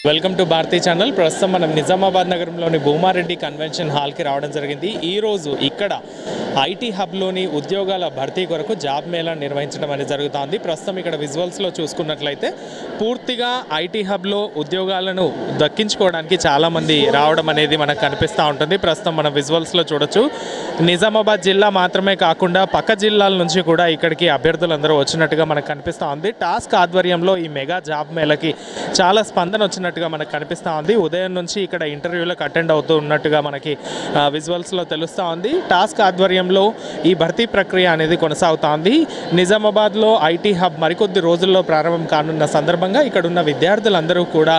Welcome to Bharati channel. ప్రస్తుతం మనం నిజామాబాద్ నగరంలోని భూమారెడ్డి కన్వెన్షన్ హాల్కి రావడం జరిగింది. ఈరోజు ఇక్కడ ఐటీ హబ్లోని ఉద్యోగాల భర్తీ కొరకు జాబ్ మేళా నిర్వహించడం అనేది జరుగుతుంది. ప్రస్తుతం ఇక్కడ విజువల్స్లో చూసుకున్నట్లయితే పూర్తిగా ఐటీ హబ్లో ఉద్యోగాలను దక్కించుకోవడానికి చాలామంది రావడం అనేది మనకు కనిపిస్తూ ఉంటుంది. ప్రస్తుతం మనం విజువల్స్లో చూడొచ్చు. నిజామాబాద్ జిల్లా మాత్రమే కాకుండా పక్క జిల్లాల నుంచి కూడా ఇక్కడికి అభ్యర్థులందరూ వచ్చినట్టుగా మనకు కనిపిస్తూ ఉంది. టాస్క్ ఆధ్వర్యంలో ఈ మెగా జాబ్ మేళకి చాలా స్పందన వచ్చినట్టుగా మనకు కనిపిస్తూ ఉంది. ఉదయం నుంచి ఇక్కడ ఇంటర్వ్యూలకు అటెండ్ అవుతూ ఉన్నట్టుగా మనకి విజువల్స్లో తెలుస్తూ ఉంది. టాస్క్ ఆధ్వర్యంలో ఈ భర్తీ ప్రక్రియ అనేది కొనసాగుతోంది. నిజామాబాద్లో ఐటీ హబ్ మరికొద్ది రోజుల్లో ప్రారంభం కానున్న సందర్భంగా ఇక్కడ ఉన్న విద్యార్థులందరూ కూడా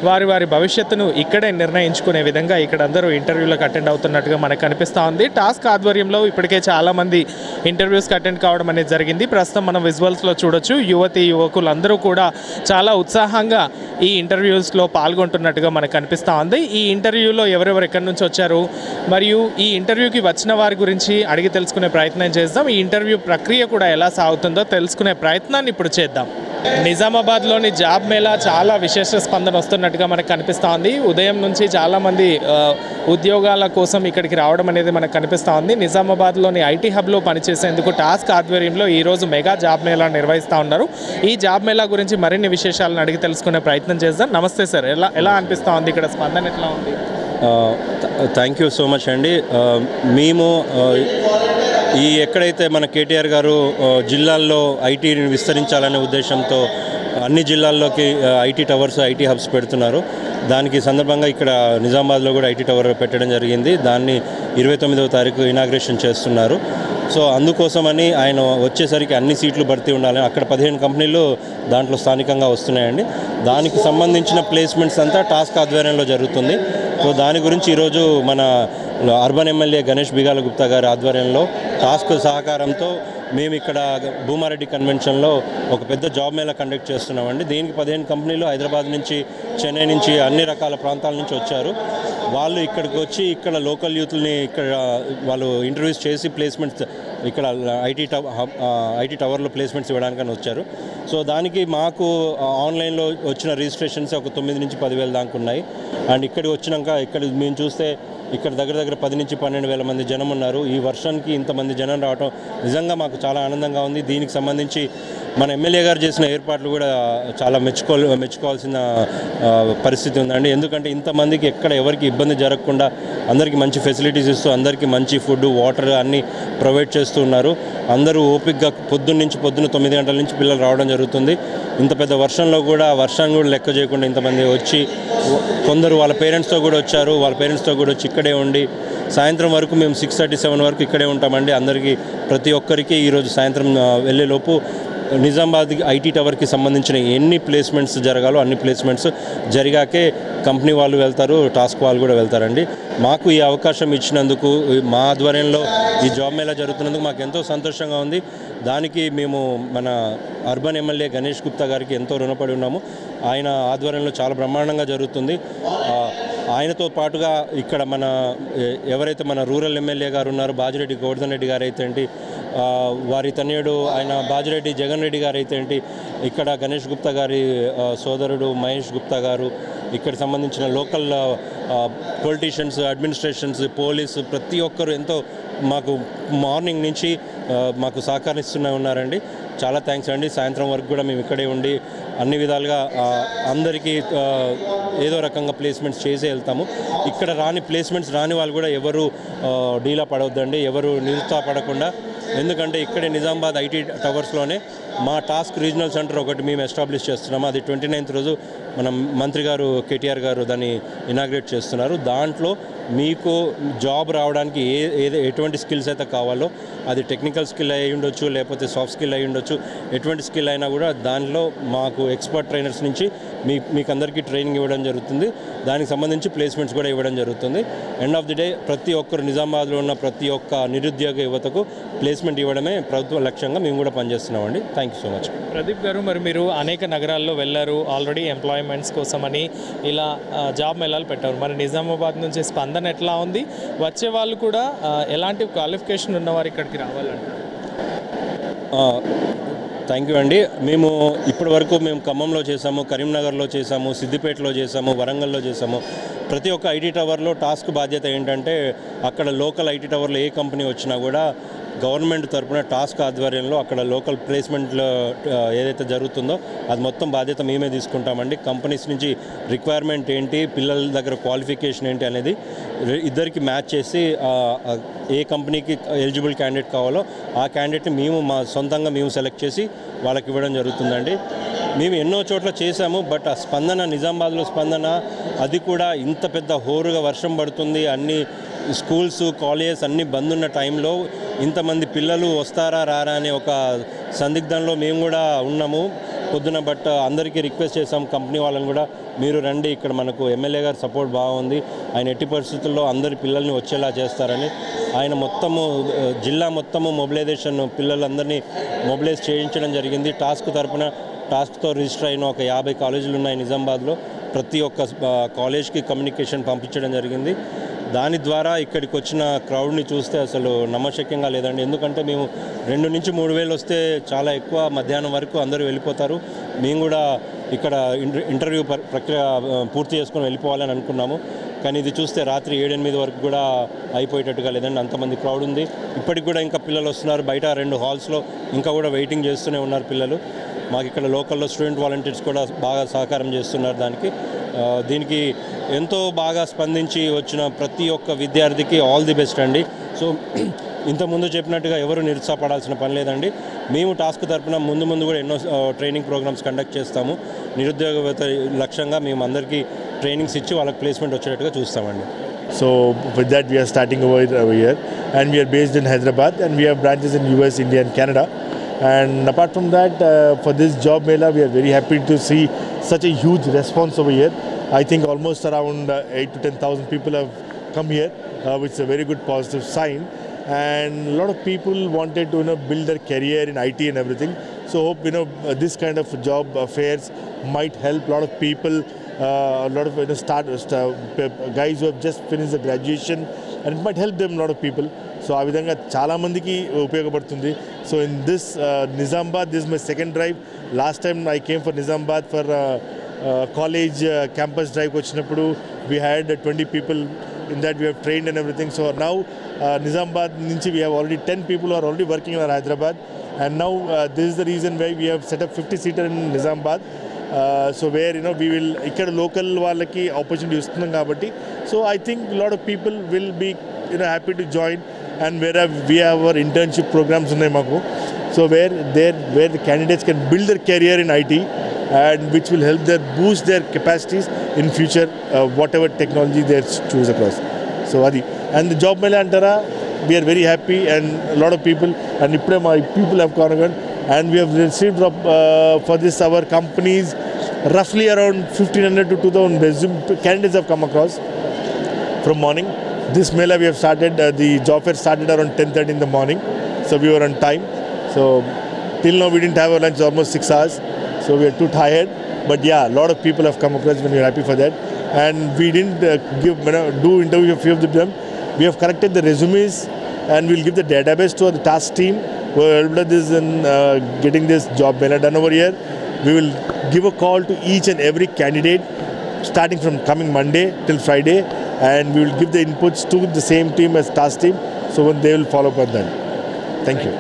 వారి వారి భవిష్యత్తును ఇక్కడే నిర్ణయించుకునే విధంగా ఇక్కడ అందరూ ఇంటర్వ్యూలకు అటెండ్ అవుతున్నట్టుగా మనకు కనిపిస్తూ ఉంది. టాస్క్ ఆధ్వర్యంలో ఇప్పటికే చాలామంది ఇంటర్వ్యూస్కి అటెండ్ కావడం అనేది జరిగింది. ప్రస్తుతం మనం విజువల్స్లో చూడొచ్చు. యువతి యువకులందరూ కూడా చాలా ఉత్సాహంగా ఈ ఇంటర్వ్యూస్లో పాల్గొంటున్నట్టుగా మనకు కనిపిస్తూ ఉంది. ఈ ఇంటర్వ్యూలో ఎవరెవరు ఎక్కడి నుంచి వచ్చారు మరియు ఈ ఇంటర్వ్యూకి వచ్చిన వారి గురించి అడిగి తెలుసుకునే ప్రయత్నం చేద్దాం. ఈ ఇంటర్వ్యూ ప్రక్రియ కూడా ఎలా సాగుతుందో తెలుసుకునే ప్రయత్నాన్ని ఇప్పుడు చేద్దాం. నిజామాబాద్లోని జాబ్ మేళా చాలా విశేష స్పందన వస్తున్నట్టుగా మనకు కనిపిస్తూ ఉంది. ఉదయం నుంచి చాలామంది ఉద్యోగాల కోసం ఇక్కడికి రావడం అనేది మనకు కనిపిస్తూ ఉంది. నిజామాబాద్లోని ఐటీ హబ్లో పనిచేసేందుకు టాస్క్ ఆధ్వర్యంలో ఈరోజు మెగా జాబ్ మేళా నిర్వహిస్తూ ఉన్నారు. ఈ జాబ్ మేళా గురించి మరిన్ని విశేషాలను అడిగి తెలుసుకునే ప్రయత్నం చేద్దాం. నమస్తే సార్, ఎలా అనిపిస్తూ ఉంది? ఇక్కడ స్పందన ఎట్లా ఉంది? థ్యాంక్ యూ సో మచ్ అండి. మేము ఈ ఎక్కడైతే మన కేటీఆర్ గారు జిల్లాల్లో ఐటీని విస్తరించాలనే ఉద్దేశంతో అన్ని జిల్లాల్లోకి ఐటీ టవర్స్, ఐటీ హబ్స్ పెడుతున్నారు. దానికి సందర్భంగా ఇక్కడ నిజామాబాద్లో కూడా ఐటీ టవర్ పెట్టడం జరిగింది. దాన్ని 29వ తారీఖు ఇనాగ్రేషన్ చేస్తున్నారు. సో అందుకోసమని ఆయన వచ్చేసరికి అన్ని సీట్లు భర్తీ ఉండాలి. అక్కడ 15 కంపెనీలు దాంట్లో స్థానికంగా వస్తున్నాయండి. దానికి సంబంధించిన ప్లేస్మెంట్స్ అంతా టాస్క్ ఆధ్వర్యంలో జరుగుతుంది. సో దాని గురించి ఈరోజు మన అర్బన్ ఎమ్మెల్యే గణేష్ బిగాల గుప్తా గారి ఆధ్వర్యంలో టాస్క్ సహకారంతో మేము ఇక్కడ భూమారెడ్డి కన్వెన్షన్లో ఒక పెద్ద జాబ్ మేళా కండక్ట్ చేస్తున్నామండి. దీనికి 15 కంపెనీలు హైదరాబాద్ నుంచి, చెన్నై నుంచి, అన్ని రకాల ప్రాంతాల నుంచి వచ్చారు. వాళ్ళు ఇక్కడికి వచ్చి ఇక్కడ లోకల్ యూత్ని ఇక్కడ వాళ్ళు ఇంటర్వ్యూస్ చేసి ప్లేస్మెంట్స్ ఇక్కడ ఐటీ టవర్లో ప్లేస్మెంట్స్ ఇవ్వడానికని వచ్చారు. సో దానికి మాకు ఆన్లైన్లో వచ్చిన రిజిస్ట్రేషన్స్ ఒక 9 నుంచి 10,000 దాకా ఉన్నాయి. అండ్ ఇక్కడికి వచ్చినాక ఇక్కడ మేము చూస్తే ఇక్కడ దగ్గర 10 నుంచి 12,000 మంది జనం ఉన్నారు. ఈ వర్షానికి ఇంతమంది జనం రావడం నిజంగా మాకు చాలా ఆనందంగా ఉంది. దీనికి సంబంధించి మన ఎమ్మెల్యే గారు చేసిన ఏర్పాట్లు కూడా చాలా మెచ్చుకోవాల్సిన పరిస్థితి ఉందండి. ఎందుకంటే ఇంతమందికి ఎక్కడ ఎవరికి ఇబ్బంది జరగకుండా అందరికీ మంచి ఫెసిలిటీస్ ఇస్తూ అందరికీ మంచి ఫుడ్, వాటర్ అన్నీ ప్రొవైడ్ చేస్తూ ఉన్నారు. అందరూ ఓపికగా పొద్దున్న 9 గంటల నుంచి పిల్లలు రావడం జరుగుతుంది. ఇంత పెద్ద వర్షంలో కూడా వర్షాన్ని కూడా లెక్క చేయకుండా ఇంతమంది వచ్చి, కొందరు వాళ్ళ పేరెంట్స్తో కూడా వచ్చారు. వాళ్ళ పేరెంట్స్తో కూడా వచ్చి ఇక్కడే ఉండి సాయంత్రం వరకు మేము 6:37 వరకు ఇక్కడే ఉంటామండి. అందరికీ ప్రతి ఒక్కరికి ఈరోజు సాయంత్రం వెళ్ళేలోపు నిజామాబాద్ ఐటీ టవర్కి సంబంధించిన ఎన్ని ప్లేస్మెంట్స్ జరగాలో అన్ని ప్లేస్మెంట్స్ జరిగాకే కంపెనీ వాళ్ళు వెళ్తారు, టాస్క్ వాళ్ళు కూడా వెళ్తారండి. మాకు ఈ అవకాశం ఇచ్చినందుకు, మా ఆధ్వర్యంలో ఈ జాబ్ మేళా జరుగుతున్నందుకు మాకు ఎంతో సంతోషంగా ఉంది. దానికి మేము మన అర్బన్ ఎమ్మెల్యే గణేష్ గుప్తా గారికి ఎంతో రుణపడి ఉన్నాము. ఆయన ఆధ్వర్యంలో చాలా బ్రహ్మాండంగా జరుగుతుంది. ఆయనతో పాటుగా ఇక్కడ మన ఎవరైతే మన రూరల్ ఎమ్మెల్యే గారు ఉన్నారో బాజిరెడ్డి గోవర్ధన్ రెడ్డి గారు అయితే ఏంటి, వారి తనయుడు ఆయన బాజిరెడ్డి జగన్ రెడ్డి గారు అయితే ఏంటి, ఇక్కడ గణేష్ గుప్తా గారి సోదరుడు మహేష్ గుప్తా గారు, ఇక్కడ సంబంధించిన లోకల్ పొలిటీషియన్స్, అడ్మినిస్ట్రేషన్స్, పోలీసు ప్రతి ఒక్కరు ఎంతో మాకు మార్నింగ్ నుంచి మాకు సహకరిస్తూనే ఉన్నారండి. చాలా థ్యాంక్స్ అండి. సాయంత్రం వరకు కూడా మేము ఇక్కడే ఉండి అన్ని విధాలుగా అందరికీ ఏదో రకంగా ప్లేస్మెంట్స్ చేసే వెళ్తాము. ఇక్కడ ప్లేస్మెంట్స్ రాని వాళ్ళు కూడా ఎవరు డీలా పడవద్దండి, ఎవరు నిరుత్సాహపడకుండా. ఎందుకంటే ఇక్కడే నిజామాబాద్ ఐటీ టవర్స్లోనే మా టాస్క్ రీజనల్ సెంటర్ ఒకటి మేము ఎస్టాబ్లిష్ చేస్తున్నాము. అది 29th రోజు మన మంత్రి గారు కేటీఆర్ గారు దాన్ని ఇనాగ్రేట్ చేస్తున్నారు. దాంట్లో మీకు జాబ్ రావడానికి ఎటువంటి స్కిల్స్ అయితే కావాలో, అది టెక్నికల్ స్కిల్ అయి ఉండొచ్చు, లేకపోతే సాఫ్ట్ స్కిల్ అయి ఉండొచ్చు, ఎటువంటి స్కిల్ అయినా కూడా దానిలో మాకు ఎక్స్పర్ట్ ట్రైనర్స్ నుంచి మీకు అందరికీ ట్రైనింగ్ ఇవ్వడం జరుగుతుంది. దానికి సంబంధించి ప్లేస్మెంట్స్ కూడా ఇవ్వడం జరుగుతుంది. ఎండ్ ఆఫ్ ది డే ప్రతి ఒక్కరు నిజామాబాద్లో ఉన్న ప్రతి ఒక్క నిరుద్యోగ యువతకు ప్లేస్మెంట్ ఇవ్వడమే ప్రభుత్వ లక్ష్యంగా మేము కూడా పనిచేస్తున్నామండి. Thank you so much. Pradeep garu, మరి మీరు అనేక నగరాల్లో వెళ్ళారు, ఆల్రెడీ ఎంప్లాయ్మెంట్స్ కోసమని ఇలా జాబ్ మేళాలు పెట్టారు. మరి నిజామాబాద్ నుంచి స్పందన ఎట్లా ఉంది? వచ్చే వాళ్ళు కూడా ఎలాంటి క్వాలిఫికేషన్ ఉన్నవారు ఇక్కడికి రావాలంటారు? థ్యాంక్ యూ అండి. మేము ఇప్పటి వరకు మేము ఖమ్మంలో చేసాము, కరీంనగర్లో చేసాము, సిద్దిపేటలో చేసాము, వరంగల్లో చేసాము. ప్రతి ఒక్క ఐటీ టవర్లో టాస్క్ బాధ్యత ఏంటంటే అక్కడ లోకల్ ఐటీ టవర్లో ఏ కంపెనీ వచ్చినా కూడా గవర్నమెంట్ తరఫున టాస్క్ ఆధ్వర్యంలో అక్కడ లోకల్ ప్లేస్మెంట్లో ఏదైతే జరుగుతుందో అది మొత్తం బాధ్యత మేమే తీసుకుంటామండి. కంపెనీస్ నుంచి రిక్వైర్మెంట్ ఏంటి, పిల్లల దగ్గర క్వాలిఫికేషన్ ఏంటి అనేది ఇద్దరికి మ్యాచ్ చేసి ఏ కంపెనీకి ఎలిజిబుల్ క్యాండిడేట్ కావాలో ఆ క్యాండిడేట్ని మేము మా సొంతంగా మేము సెలెక్ట్ చేసి వాళ్ళకి ఇవ్వడం జరుగుతుందండి. మేము ఎన్నో చోట్ల చేశాము, బట్ ఆ స్పందన, నిజామాబాద్లో స్పందన, అది కూడా ఇంత పెద్ద హోరుగా వర్షం పడుతుంది, అన్ని స్కూల్స్ కాలేజెస్ అన్నీ బంద్ ఉన్న టైంలో ఇంతమంది పిల్లలు వస్తారా రారా అనే ఒక సందిగ్ధంలో మేము కూడా ఉన్నాము పొద్దున. బట్ అందరికీ రిక్వెస్ట్ చేసాం కంపెనీ వాళ్ళని కూడా, మీరు రండి, ఇక్కడ మనకు ఎమ్మెల్యే గారి సపోర్ట్ బాగుంది, ఆయన ఎట్టి పరిస్థితుల్లో అందరి పిల్లల్ని వచ్చేలా చేస్తారని ఆయన మొత్తము జిల్లా మొత్తము మొబిలైజేషన్ పిల్లలందరినీ మొబిలైజ్ చేయించడం జరిగింది. టాస్క్తో రిజిస్టర్ అయిన ఒక 50 కాలేజీలు ఉన్నాయి నిజామాబాద్లో. ప్రతి ఒక్క కాలేజ్కి కమ్యూనికేషన్ పంపించడం జరిగింది. దాని ద్వారా ఇక్కడికి వచ్చిన క్రౌడ్ని చూస్తే అసలు నమ్మశక్యంగా లేదండి. ఎందుకంటే మేము 2 నుంచి 3 వేలు వస్తే చాలా ఎక్కువ, మధ్యాహ్నం వరకు అందరూ వెళ్ళిపోతారు. మేము కూడా ఇక్కడ ఇంటర్వ్యూ ప్రక్రియ పూర్తి చేసుకొని వెళ్ళిపోవాలని అనుకున్నాము. కానీ ఇది చూస్తే రాత్రి 7-8 వరకు కూడా అయిపోయేటట్టుగా లేదండి, అంతమంది క్రౌడ్ ఉంది. ఇప్పటికి కూడా ఇంకా పిల్లలు వస్తున్నారు. బయట 2 హాల్స్లో ఇంకా కూడా వెయిటింగ్ చేస్తూనే ఉన్నారు పిల్లలు. మాకు ఇక్కడ లోకల్లో స్టూడెంట్ వాలంటీర్స్ కూడా బాగా సహకారం చేస్తున్నారు. దీనికి ఎంతో బాగా స్పందించి వచ్చిన ప్రతి ఒక్క విద్యార్థికి ఆల్ ది బెస్ట్ అండి. సో ఇంతకుముందు చెప్పినట్టుగా ఎవరు నిరుత్సాహపడాల్సిన పని లేదండి. మేము టాస్క్ తరఫున ముందు కూడా ఎన్నో ట్రైనింగ్ ప్రోగ్రామ్స్ కండక్ట్ చేస్తాము. నిరుద్యోగ లక్ష్యంగా మేము అందరికీ ట్రైనింగ్స్ ఇచ్చి వాళ్ళకి ప్లేస్మెంట్ వచ్చేటట్టుగా చూస్తామండి. So with that we are starting over here, and we are based in Hyderabad, and we have branches in US, India and Canada. And apart from that, for this job mela, we are very happy to see such a huge response over here. I think almost around 8,000 to 10,000 people have come here, which is a very good positive sign. And a lot of people wanted to build their career in IT and everything. So hope this kind of job fairs might help a lot of people. A lot of guys who have just finished the graduation, and it might help them, a lot of people. So ఆ విధంగా చాలా మందికి ఉపయోగపడుతుంది. So in this Nizamabad, this is my second drive. Last time I came for Nizamabad for college campus drive వచ్చినప్పుడు we had 20 people. In that we have trained and everything. So now Nizamabad నుంచి we have already 10 people who are already working in Hyderabad, and now this is the reason why we have set up 50-seater in Nizamabad. So where we will ఇక్కడ local వాళ్ళకి opportunity ఇస్తున్నాం కాబట్టి, so I think a lot of people will be happy to join. And where we have our internship programs ఉన్నాయి మాకు, so where the candidates can build their career in IT, and which will help them boost their capacities in future, whatever technology they choose across. So adi, and the job mela antara, we are very happy, and a lot of people, and ippude my people have gone, and we have received for this our companies roughly around 1,500 to 2,000 resume candidates have come across from morning. This mela we have started, the job fair started around 10:30 in the morning, so we were on time. So till now we didn't have our lunch, almost 6 hours, so we are too tired. But yeah, a lot of people have come across, and we are happy for that. And we didn't do interview a few of them. We have corrected the resumes, and we'll give the database to the task team who helped us in getting this job mela done over here. We will give a call to each and every candidate starting from coming Monday till Friday, and we will give the inputs to the same team as task team, so when they will follow up on that. Thank you.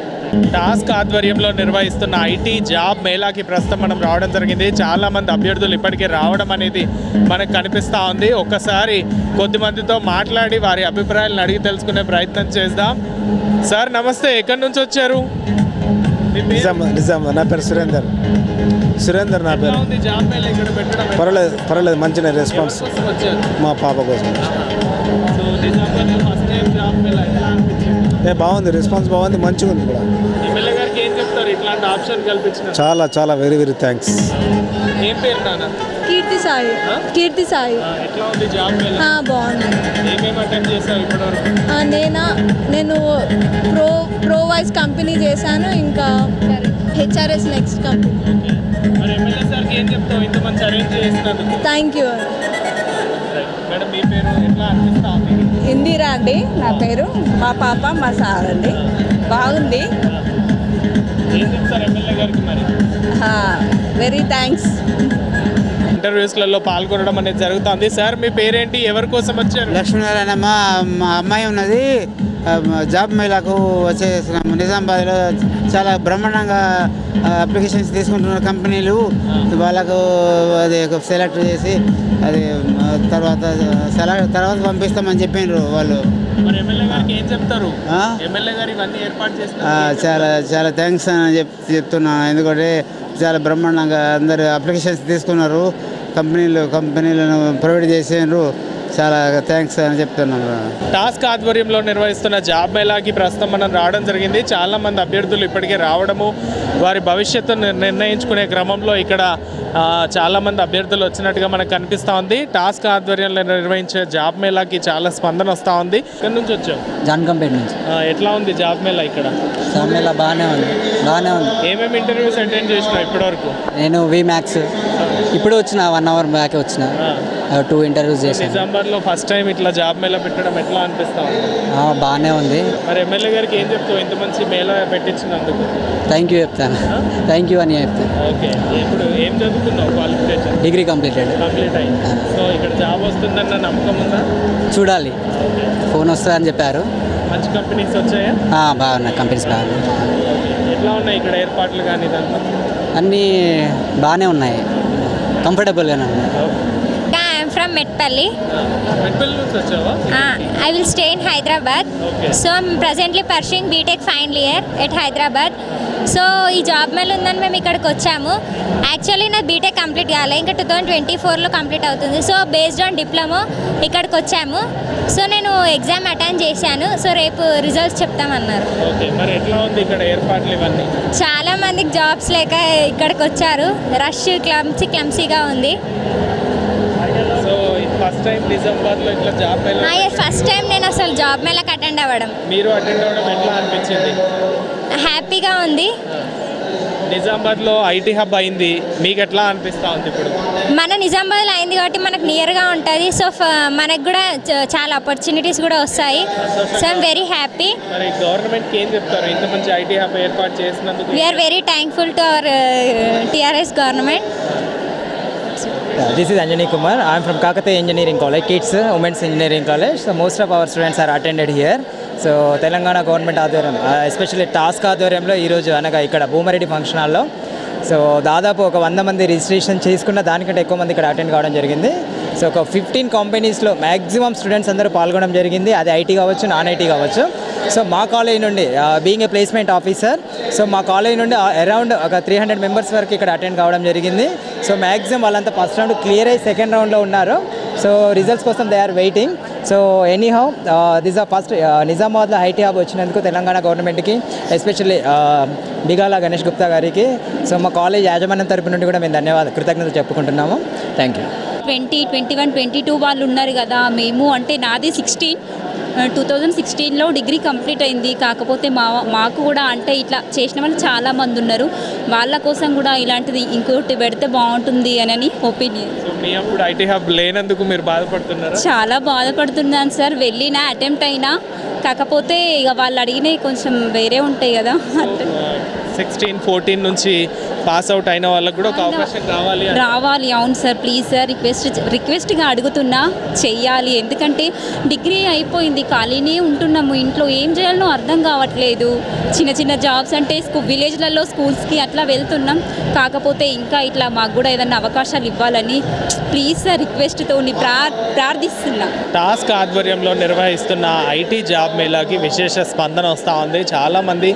Task ఆధ్వర్యంలో నిర్వహిస్తున్న IT job మేళాకి ప్రస్తుతం మనం రావడం జరిగింది. చాలామంది అభ్యర్థులు ఇప్పటికే రావడం అనేది మనకు కనిపిస్తూ ఉంది. ఒక్కసారి కొద్దిమందితో మాట్లాడి వారి అభిప్రాయాలను అడిగి తెలుసుకునే ప్రయత్నం చేద్దాం. సార్ నమస్తే, ఎక్కడి నుంచి వచ్చారు? నిజాం, నా పేరు సురేందర్ నా పేరు. జాబ్ మేళా ఇక్కడ పెట్టడం పర్వాలేదు మంచిగా రెస్పాన్స్ మా పాప కోసం. బాగుంది, రెస్పాన్స్ బాగుంది, మంచిగా ఉంది కూడా. ఎమ్మెల్యే గారికి ఏం చెప్తారు ఇట్లాంటి ఆప్షన్ కల్పించిన? చాలా వెరీ థ్యాంక్స్. ఏం పేరు నాన్న? కీర్తి సాయి. ఎట్లా ఉంది జాబ్ మేళా? బాగుంది. ఏమేమి అటెండ్ చేశారు ఇప్పటివరకు? నేను ప్రో వాయిస్ కంపెనీ చేశాను, ఇంకా హెచ్ఆర్ఎస్ నెక్స్ట్ కంపెనీ. మరి ఎమ్మెల్యే సార్కి ఏం చెప్తావు ఇంత మంచి అరేంజ్ చేసినందుకు? Thank you. మేడం మీ పేరు ఎట్లా అనిపిస్తా? ఇందిరా అండి నా పేరు. మా పాప మా సార్ అండి. బాగుంది, ఏం చెప్తారు ఎమ్మెల్యే గారికి మరి? Very thanks. ఇంటర్వ్యూస్లలో పాల్గొనడం అనేది జరుగుతుంది. సార్ మీ పేరేంటి, ఎవరి కోసం వచ్చారు? లక్ష్మీనారాయణ మా అమ్మాయి ఉన్నది, జాబ్ మేళాకు వచ్చేసినాము. నిజామాబాద్లో చాలా బ్రహ్మాండంగా అప్లికేషన్స్ తీసుకుంటున్న కంపెనీలు వాళ్ళకు అది సెలెక్ట్ చేసి అది తర్వాత పంపిస్తామని చెప్పినారు వాళ్ళు. మరి ఎమ్మెల్యే గారికి ఏం చెప్తారు? ఎమ్మెల్యే గారు ఇవన్నీ ఏర్పాటు చేస్తారు. చాలా చాలా థ్యాంక్స్ అని చెప్తున్నాను. ఎందుకంటే చాలా బ్రహ్మాండంగా అందరు అప్లికేషన్స్ తీసుకున్నారు, కంపెనీలను ప్రొవైడ్ చేసినారు. చాలా థ్యాంక్స్ అని చెప్తున్నాను. టాస్క్ ఆధ్వర్యంలో నిర్వహిస్తున్న జాబ్ మేళాకి ప్రస్తుతం మనం రావడం జరిగింది. చాలామంది అభ్యర్థులు ఇప్పటికే రావడము, వారి భవిష్యత్తును నిర్ణయించుకునే క్రమంలో ఇక్కడ చాలామంది అభ్యర్థులు వచ్చినట్టుగా మనకు కనిపిస్తూ ఉంది. టాస్క్ ఆధ్వర్యంలో నిర్వహించే జాబ్ మేళాకి చాలా స్పందన వస్తూ ఉంది. ఇక్కడ నుంచి వచ్చాం, జాన్కంపేట నుంచి. ఎట్లా ఉంది జాబ్ మేళా? ఇక్కడ జాబ్ మేళా బాగానే ఉంది. ఏమేమి ఇంటర్వ్యూస్ అటెండ్ చేసినావు ఇప్పటివరకు? నేను VMAX ఇప్పుడు వచ్చిన 1 hour బ్యాక్ వచ్చిన 2 ఇంటర్వ్యూస్ చేశాను. నిజామాబాద్లో ఫస్ట్ టైం ఇట్లా జాబ్ మేళా పెట్టడం ఎట్లా అనిపిస్తా ఉంది? బాగానే ఉంది. మరి ఎమ్మెల్యే గారికి ఏం చెప్తావు ఇంత మంచి మేళా పెట్టించినందుకు? థ్యాంక్ యూ చెప్తాను. థ్యాంక్ యూ అని చెప్తాను. ఓకే, ఇప్పుడు ఏం చదువుతున్నావు? క్వాలిఫికేషన్? డిగ్రీ కంప్లీట్ అయింది. సో ఇక్కడ జాబ్ వస్తుందన్న నమ్మకం ఉందా? చూడాలి, ఫోన్ వస్తుందని చెప్పారు. మంచి కంపెనీస్ వచ్చాయా? బాగున్నాయి, కంపెనీస్ బాగున్నాయి. ఎట్లా ఉన్నాయి ఇక్కడ ఏర్పాట్లు కానీ ఇదంతా? అన్నీ బాగానే ఉన్నాయి, కంఫర్టబుల్గానే ఉన్నాయి. I'm from Medpalli. Medpalli నుంచి వచ్చావా? I will stay in Hyderabad. Okay. So I'm presently pursuing BTech final year at Hyderabad. So ఈ జాబ్ మేళ ఉందని మేము ఇక్కడికి వచ్చాము. యాక్చువల్లీ నా బీటెక్ కంప్లీట్ కాలే, ఇంకా 2024లో కంప్లీట్ అవుతుంది. సో బేస్డ్ ఆన్ డిప్లొమా ఇక్కడికి వచ్చాము. సో నేను ఎగ్జామ్ అటెండ్ చేశాను. సో రేపు రిజల్ట్స్ చెప్తామన్నారు. ఓకే, మరి ఎట్లా ఉంది ఇక్కడ ఏర్పాట్లు ఇవన్నీ? చాలా మందికి జాబ్స్ లేక ఇక్కడికి వచ్చారు. రష్ క్లమ్సీగా ఉంది. సో ఫస్ట్ టైం నిజామాబాద్లో ఇట్లా జాబ్ మేళా? ఫస్ట్ టైం నేను అసలు జాబ్ మేళకి అటెండ్ అవ్వడం. మీరు అటెండ్ అవ్వడం ఎట్లా అనిపించింది? హ్యాపీగా ఉంది. నిజామాబాద్లో ఐటీ హబ్ అయింది, మీకు ఎట్లా అనిపిస్తూ ఉంది ఇప్పుడు? మన నిజామాబాద్లో అయింది కాబట్టి మనకు నియర్గా ఉంటుంది. సో మనకు కూడా చాలా ఆపర్చునిటీస్ కూడా వస్తాయి. So I'm very happy. మరి గవర్నమెంట్కి ఏం చెప్తారు ఇంత మంచి ఐటీ హబ్ ఏర్పాటు చేసినందుకు? We are very thankful to our TRS government. This is Anjani Kumar. I am from Kakatiya Engineering College, Kids Women's Engineering College. So most of our students are attended here. So Telangana government ఆధ్వర్యం, especially TASK ఆధ్వర్యంలో ఈరోజు అనగా ఇక్కడ Bhoomaraddi function హాల్లో so దాదాపు ఒక 100 మంది registration చేసుకున్న దానికంటే ఎక్కువ మంది ఇక్కడ అటెండ్ కావడం జరిగింది. సో ఒక 15 కంపెనీస్లో మ్యాక్సిమం స్టూడెంట్స్ అందరూ పాల్గొనడం జరిగింది. అది ఐటీ కావచ్చు, నాన్ ఐటీ కావచ్చు. సో మా కాలేజ్ నుండి being a placement officer, so మా కాలేజ్ నుండి అరౌండ్ ఒక 300 మెంబర్స్ వరకు ఇక్కడ అటెండ్ కావడం జరిగింది. సో మ్యాక్సిమం వాళ్ళంతా ఫస్ట్ రౌండ్ క్లియర్ అయ్యి సెకండ్ రౌండ్లో ఉన్నారు. సో రిజల్ట్స్ కోసం they are waiting. So anyhow this are first నిజామాబాద్లో ఐటీ హబ్ వచ్చినందుకు తెలంగాణ గవర్నమెంట్కి, ఎస్పెషల్లీ బిగాల గణేష్ గుప్తా గారికి, సో మా కాలేజ్ యాజమాన్యం తరపు నుండి కూడా మేము కృతజ్ఞతలు చెప్పుకుంటున్నాము. Thank you. 2021, 22 వాళ్ళు ఉన్నారు కదా. మేము అంటే నాది 2016లో డిగ్రీ కంప్లీట్ అయింది. కాకపోతే మాకు కూడా అంటే ఇట్లా చేసిన వాళ్ళు చాలామంది ఉన్నారు. వాళ్ళ కోసం కూడా ఇలాంటిది ఇంకోటి పెడితే బాగుంటుంది అని ఒపీనియన్. అప్పుడు ఐటీ హబ్ లేనందుకు మీరు బాధపడుతున్నారా? చాలా బాధపడుతున్నాను సార్. వెళ్ళినా అటెంప్ట్ అయినా, కాకపోతే ఇక వాళ్ళు అడిగినవి కొంచెం వేరే ఉంటాయి కదా. అంటే 16-14 నుంచి పాస్ అవుట్ అయిన వాళ్ళకి కూడా ఒక అవకాశం రావాలి. అవును సార్, ప్లీజ్ సార్, రిక్వెస్ట్గా అడుగుతున్నా, చెయ్యాలి. ఎందుకంటే డిగ్రీ అయిపోయింది, ఖాళీనే ఉంటున్నాము ఇంట్లో, ఏం చేయాలనో అర్థం కావట్లేదు. చిన్న జాబ్స్ అంటే విలేజ్లలో స్కూల్స్కి అట్లా వెళ్తున్నాం. కాకపోతే ఇంకా ఇట్లా మాకు కూడా ఏదైనా అవకాశాలు ఇవ్వాలని ప్లీజ్ సార్ రిక్వెస్ట్తో ప్రార్థిస్తున్నా. టాస్క్ ఆధ్వర్యంలో నిర్వహిస్తున్న ఐటీ జాబ్ మేళాకి విశేష స్పందన వస్తూ ఉంది. చాలామంది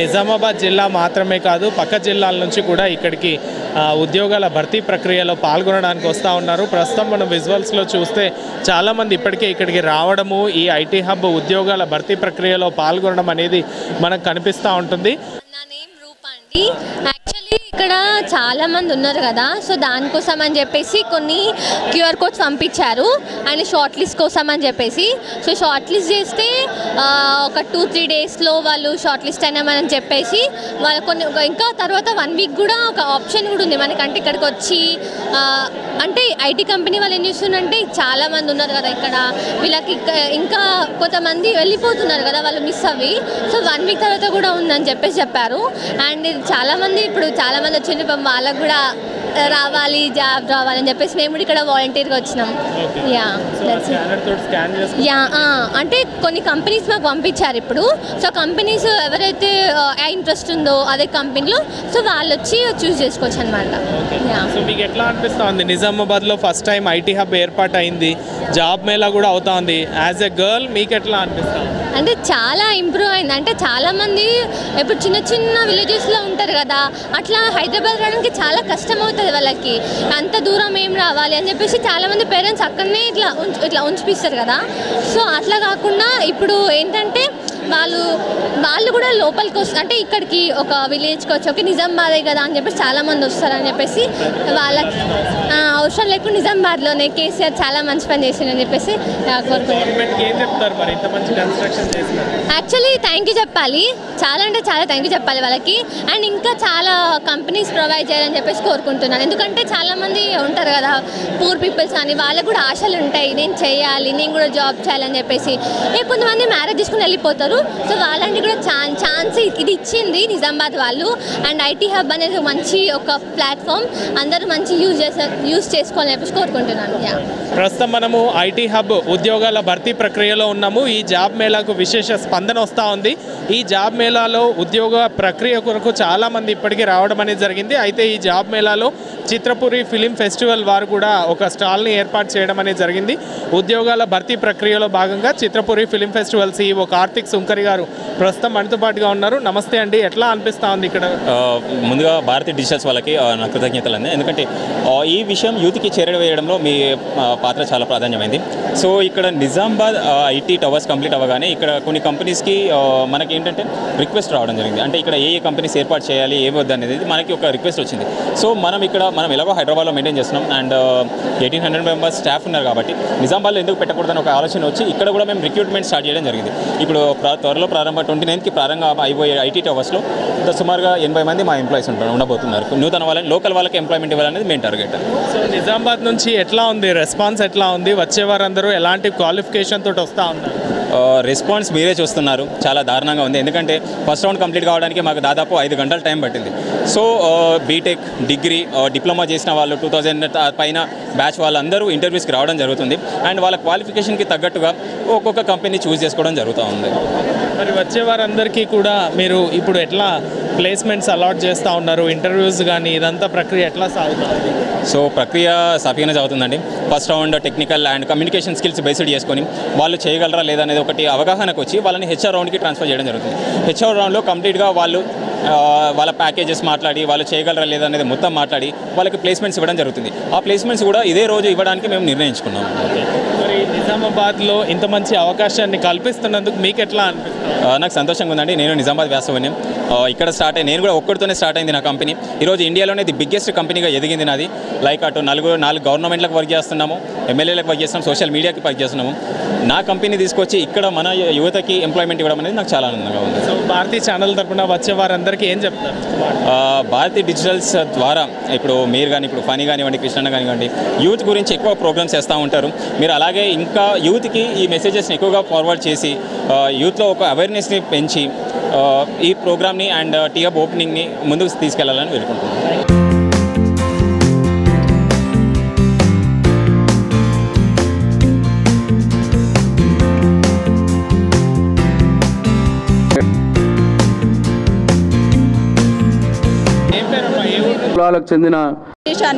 నిజామాబాద్ జిల్లా మాత్రమే కాదు, పక్క జిల్లాల నుంచి కూడా ఇక్కడికి ఉద్యోగాల భర్తీ ప్రక్రియలో పాల్గొనడానికి వస్తూ ఉన్నారు. ప్రస్తుతం మనం విజువల్స్లో చూస్తే చాలామంది ఇప్పటికే ఇక్కడికి రావడము, ఈ ఐటీ హబ్ ఉద్యోగాల భర్తీ ప్రక్రియలో పాల్గొనడం అనేది మనకు కనిపిస్తూ ఉంటుంది. నా నేమ్ రూపా అండి. యాక్చువల్లీ ఇక్కడ చాలా మంది ఉన్నారు కదా, సో దానికోసం అని చెప్పేసి కొన్ని క్యూఆర్ కోడ్స్ పంపించారు అండ్ షార్ట్ లిస్ట్ కోసం అని చెప్పేసి. సో షార్ట్ లిస్ట్ చేస్తే ఒక 2-3 డేస్లో వాళ్ళు షార్ట్ లిస్ట్ అయినామని చెప్పేసి వాళ్ళు కొన్ని ఇంకా తర్వాత 1 వీక్ కూడా ఒక ఆప్షన్ కూడా ఉంది మనకంటే ఇక్కడికి వచ్చి అంటే ఐటీ కంపెనీ వాళ్ళు ఏం చేస్తున్నారంటే చాలా మంది ఉన్నారు కదా ఇక్కడ, వీళ్ళకి ఇంకా కొంతమంది వెళ్ళిపోతున్నారు కదా వాళ్ళు మిస్ అవ్వి. సో 1 వీక్ తర్వాత కూడా ఉందని చెప్పారు. అండ్ చాలామంది ఇప్పుడు చాలామంది వచ్చింది, వాళ్ళకు కూడా రావాలి జాబ్ రావాలని చెప్పేసి మేము కూడా ఇక్కడ వాలంటీర్గా వచ్చినాం. అంటే కొన్ని కంపెనీస్ మాకు పంపించారు ఇప్పుడు. సో కంపెనీస్ ఎవరైతే ఇంట్రెస్ట్ ఉందో అదే కంపెనీలో సో వాళ్ళు వచ్చి చూస్ చేసుకోవచ్చు అనమాట. సో మీకు ఎట్లా అనిపిస్తుంది నిజామాబాద్లో ఫస్ట్ టైం ఐటీ హబ్ ఏర్పాటు అయింది, జాబ్ మేళా కూడా అవుతా ఉంది. యాజ్ ఎ గర్ల్ మీకు ఎట్లా అనిపిస్తుంది? అంటే చాలా ఇంప్రూవ్ అయింది. అంటే చాలామంది ఇప్పుడు చిన్న చిన్న విలేజెస్లో ఉంటారు కదా, అట్లా హైదరాబాద్ రావడానికి చాలా కష్టం అవుతుంది వాళ్ళకి, అంత దూరం ఏం రావాలి అని చెప్పేసి చాలామంది పేరెంట్స్ అక్కడనే ఇట్లా ఉంచిపిస్తారు కదా. సో అట్లా కాకుండా ఇప్పుడు ఏంటంటే వాళ్ళు కూడా లోపలికి అంటే ఇక్కడికి ఒక విలేజ్కి వచ్చి ఒక నిజామాబాదే కదా అని చెప్పేసి చాలామంది వస్తారని చెప్పేసి వాళ్ళకి అవసరం లేకుండా నిజామాబాద్లోనే కేసీఆర్ చాలా మంచి పని చేసిందని చెప్పేసి యాక్చువల్లీ థ్యాంక్ యూ చెప్పాలి, చాలా అంటే చాలా థ్యాంక్ యూ చెప్పాలి వాళ్ళకి. అండ్ ఇంకా చాలా కంపెనీస్ ప్రొవైడ్ చేయాలని చెప్పేసి కోరుకుంటున్నాను. ఎందుకంటే చాలామంది ఉంటారు కదా పూర్ పీపుల్స్ అని, వాళ్ళకు కూడా ఆశలు ఉంటాయి, నేను చేయాలి, నేను కూడా జాబ్ చేయాలని చెప్పేసి. కొంతమంది మ్యారేజ్ చేసుకుని వెళ్ళిపోతారు. సో వాళ్ళని కూడా ఛాన్స్ ఇది ఇచ్చింది నిజామాబాద్ వాళ్ళు. అండ్ ఐటీ హబ్ అనేది మంచి ఒక ప్లాట్ఫామ్, అందరూ మంచి యూజ్ చేసుకోవాలని చెప్పేసి కోరుకుంటున్నాను. ప్రస్తుతం మనము ఐటీ హబ్ ఉద్యోగాల భర్తీ ప్రక్రియలో ఉన్నాము. ఈ జాబ్ మేళాకు విశేష స్పందన వస్తూ ఉంది. ఈ జాబ్ మేళాలో ఉద్యోగ ప్రక్రియ కొరకు చాలామంది ఇప్పటికీ రావడం అనేది జరిగింది. అయితే ఈ జాబ్ మేళాలో చిత్రపురి ఫిలిం ఫెస్టివల్ వారు కూడా ఒక స్టాల్ని ఏర్పాటు చేయడం అనేది జరిగింది. ఉద్యోగాల భర్తీ ప్రక్రియలో భాగంగా Chitrapuri film festival CEO Karthik సుంకరి గారు ప్రస్తుతం మనతో పాటుగా ఉన్నారు. నమస్తే అండి, ఎట్లా అనిపిస్తూ ఉంది ఇక్కడ? ముందుగా భారతీయ డిజిటల్స్ వాళ్ళకి నా కృతజ్ఞతలు అండి. ఎందుకంటే ఈ విషయం యూత్కి చేరవేయడంలో మీ పాత్ర చాలా ప్రాధాన్యమైంది. సో ఇక్కడ నిజామాబాద్ ఐటీ టవర్స్ కంప్లీట్ అవ్వగానే ఇక్కడ కొన్ని కంపెనీస్కి మనకి ఏంటంటే రిక్వెస్ట్ రావడం జరిగింది. అంటే ఇక్కడ ఏ కంపెనీస్ ఏర్పాటు చేయాలి ఏమొద్దు అనేది మనకి ఒక రిక్వెస్ట్ వచ్చింది. సో మనం ఎలాగో హైదరాబాద్లో మెయింటైన్ చేస్తున్నాం అండ్ 1800 మెంబర్స్ స్టాఫ్ ఉన్నారు కాబట్టి నిజామాబాద్లో ఎందుకు పెట్టకూడదని ఒక ఆలోచన వచ్చి ఇక్కడ కూడా మేము రిక్రూట్మెంట్ స్టార్ట్ చేయడం జరిగింది. ఇప్పుడు త్వరలో 29కి ప్రారంభం అయిపోయే ఐటీ టవర్స్లో సుమారుగా 80 మంది మా ఎంప్లాయీస్ ఉండబోతున్నారు. నూతన వాళ్ళని లోకల్ వాళ్ళకి ఎంప్లాయ్మెంట్ ఇవ్వాలనేది మెయిన్ టార్గెట్. సో నిజామాబాద్ నుంచి ఎట్లా ఉంది రెస్పాన్స్, ఎట్లా ఉంది? వచ్చేవారందరూ ఎలాంటి క్వాలిఫికేషన్ తోటి వస్తూ ఉన్నారు? రెస్పాన్స్ మీరే చూస్తున్నారు, చాలా దారుణంగా ఉంది. ఎందుకంటే ఫస్ట్ రౌండ్ కంప్లీట్ కావడానికి మాకు దాదాపు 5 గంటల టైం పట్టింది. సో బీటెక్, డిగ్రీ, డిప్లొమా చేసిన వాళ్ళు 2000 పైన బ్యాచ్ వాళ్ళందరూ ఇంటర్వ్యూస్కి రావడం జరుగుతుంది. అండ్ వాళ్ళ క్వాలిఫికేషన్కి తగ్గట్టుగా ఒక్కొక్క కంపెనీ చూస్ చేసుకోవడం జరుగుతూ ఉంది. మరి వచ్చే వారందరికీ కూడా మీరు ఇప్పుడు ఎట్లా ప్లేస్మెంట్స్ అలాట్ చేస్తూ ఉన్నారు? ఇంటర్వ్యూస్ కానీ ఇదంతా ప్రక్రియ ఎట్లా సాగుతుంది? సో ప్రక్రియ సాఫీగానే అవుతుందండి. First round technical and communication skills based చేసుకొని వాళ్ళు చేయగలరా లేదా అనేది ఒకటి అవగాహనకు వచ్చి వాళ్ళని HR రౌండ్కి ట్రాన్స్ఫర్ చేయడం జరుగుతుంది. HR రౌండ్లో కంప్లీట్గా వాళ్ళు వాళ్ళ ప్యాకేజెస్ మాట్లాడి వాళ్ళు చేయగలరా లేదా అనేది మొత్తం మాట్లాడి వాళ్ళకి ప్లేస్మెంట్స్ ఇవ్వడం జరుగుతుంది. ఆ ప్లేస్మెంట్స్ కూడా ఇదే రోజు ఇవ్వడానికి మేము నిర్ణయించుకున్నాం. మరి నిజామాబాద్లో ఇంత మంచి అవకాశాన్ని కల్పిస్తున్నందుకు మీకు ఎట్లా అనిపిస్తుంది? నాకు సంతోషంగా ఉందండి. నేను నిజామాబాద్ వ్యాసవన్యం ఇక్కడ స్టార్ట్ అయ్యి నేను కూడా ఒక్కడితోనే స్టార్ట్ అయింది నా కంపెనీ. ఈరోజు ఇండియాలోనే ది బిగ్గెస్ట్ కంపెనీగా ఎదిగింది నాది. లైక్ అటు 4 గవర్నమెంట్లకు వర్క్ చేస్తున్నాము, ఎమ్మెల్యేలకు వర్క్ చేస్తున్నాము, సోషల్ మీడియాకి వర్క్ చేస్తున్నాము. నా కంపెనీ తీసుకొచ్చి ఇక్కడ మన యువతకి ఎంప్లాయ్మెంట్ ఇవ్వడం అనేది నాకు చాలా ఆనందంగా ఉంది. సో భారతీ ఛానల్ తరఫున వచ్చే వారందరికీ ఏం చెప్తారు? భారతీ డిజిటల్స్ ద్వారా ఇప్పుడు మీరు కానీ ఇప్పుడు ఫనీ కానివ్వండి, కృష్ణ కానివ్వండి, యూత్ గురించి ఎక్కువ ప్రోగ్రామ్స్ చేస్తూ ఉంటారు. మీరు అలాగే ఇంకా యూత్కి ఈ మెసేజెస్ని ఎక్కువగా ఫార్వర్డ్ చేసి యూత్లో ఒక అవేర్నెస్ని పెంచి ఈ ప్రోగ్రామ్ని అండ్ టీ హబ్ ఓపెనింగ్ని ముందుకు తీసుకెళ్లాలని వేడుకుంటున్నాను. చెందిన